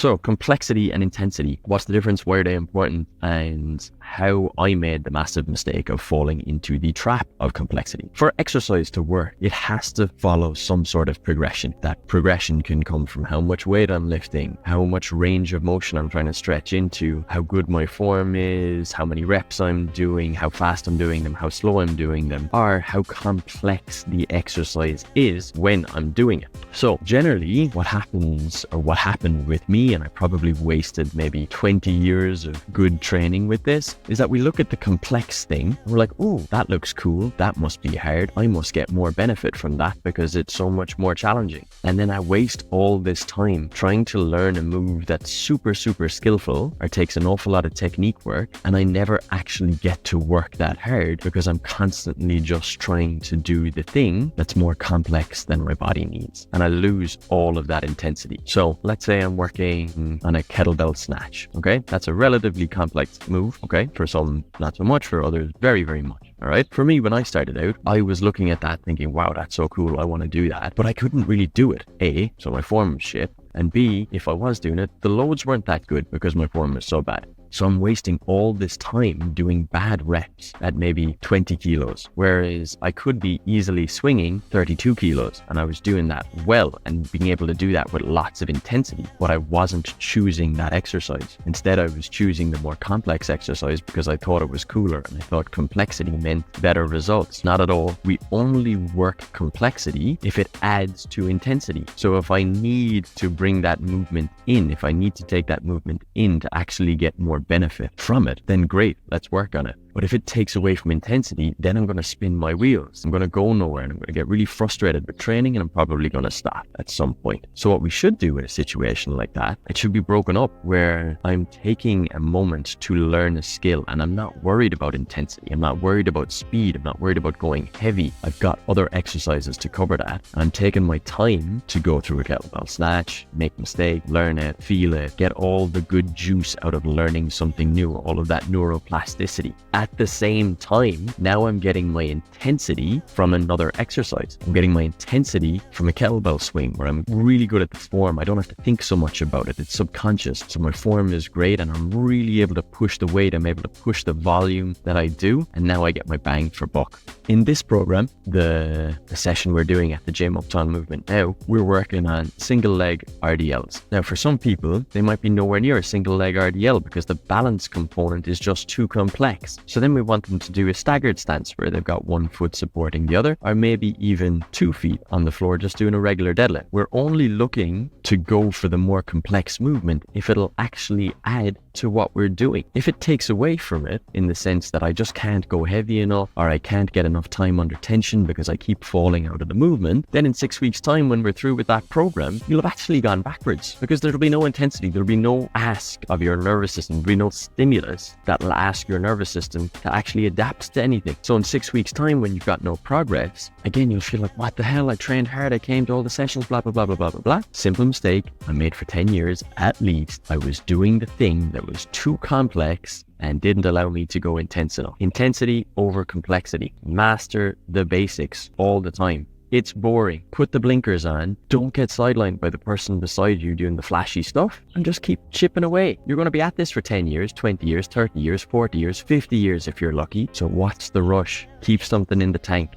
So complexity and intensity, what's the difference? Why are they important? And how I made the massive mistake of falling into the trap of complexity. For exercise to work, it has to follow some sort of progression. That progression can come from how much weight I'm lifting, how much range of motion I'm trying to stretch into, how good my form is, how many reps I'm doing, how fast I'm doing them, how slow I'm doing them, or how complex the exercise is when I'm doing it. So generally what happens, or what happened with me, and I probably wasted maybe 20 years of good training with this, is that we look at the complex thing and we're like, oh, that looks cool. That must be hard. I must get more benefit from that because it's so much more challenging. And then I waste all this time trying to learn a move that's super, super skillful or takes an awful lot of technique work. And I never actually get to work that hard because I'm constantly just trying to do the thing that's more complex than my body needs. And I lose all of that intensity. So let's say I'm working on a kettlebell snatch. Okay. That's a relatively complex move. Okay. For some, not so much. For others, very, very much. All right. For me, when I started out, I was looking at that thinking, wow, that's so cool. I want to do that. But I couldn't really do it. A, so my form was shit. And B, if I was doing it, the loads weren't that good because my form was so bad. So I'm wasting all this time doing bad reps at maybe 20 kilos, whereas I could be easily swinging 32 kilos. And I was doing that well and being able to do that with lots of intensity, but I wasn't choosing that exercise. Instead, I was choosing the more complex exercise because I thought it was cooler and I thought complexity meant better results. Not at all. We only work complexity if it adds to intensity. So if I need to bring that movement in, if I need to take that movement in to actually get more benefit from it, then great, let's work on it. But if it takes away from intensity, then I'm going to spin my wheels. I'm going to go nowhere and I'm going to get really frustrated with training and I'm probably going to stop at some point. So what we should do in a situation like that, it should be broken up where I'm taking a moment to learn a skill and I'm not worried about intensity. I'm not worried about speed. I'm not worried about going heavy. I've got other exercises to cover that. I'm taking my time to go through a kettlebell snatch, make a mistake, learn it, feel it, get all the good juice out of learning something new, all of that neuroplasticity. At the same time, now I'm getting my intensity from another exercise. I'm getting my intensity from a kettlebell swing where I'm really good at the form. I don't have to think so much about it. It's subconscious. So my form is great and I'm really able to push the weight. I'm able to push the volume that I do. And now I get my bang for buck. In this program, the session we're doing at the gym, Uptown Movement now, we're working on single leg RDLs. Now, for some people, they might be nowhere near a single leg RDL because the balance component is just too complex. So then we want them to do a staggered stance where they've got one foot supporting the other, or maybe even 2 feet on the floor just doing a regular deadlift. We're only looking to go for the more complex movement if it'll actually add to what we're doing. If it takes away from it in the sense that I just can't go heavy enough or I can't get enough time under tension because I keep falling out of the movement, then in 6 weeks time when we're through with that program, you'll have actually gone backwards because there'll be no intensity. There'll be no ask of your nervous system. There'll be no stimulus that'll ask your nervous system to actually adapt to anything. So in 6 weeks time when you've got no progress, again, you'll feel like, what the hell? I trained hard. I came to all the sessions, blah, blah, blah, blah, blah, blah, blah. Simple mistake I made for 10 years at least. I was doing the thing that was too complex and didn't allow me to go intense enough. Intensity over complexity. Master the basics all the time. It's boring. Put the blinkers on. Don't get sidelined by the person beside you doing the flashy stuff and just keep chipping away. You're going to be at this for 10 years, 20 years, 30 years, 40 years, 50 years if you're lucky. So what's the rush? Keep something in the tank.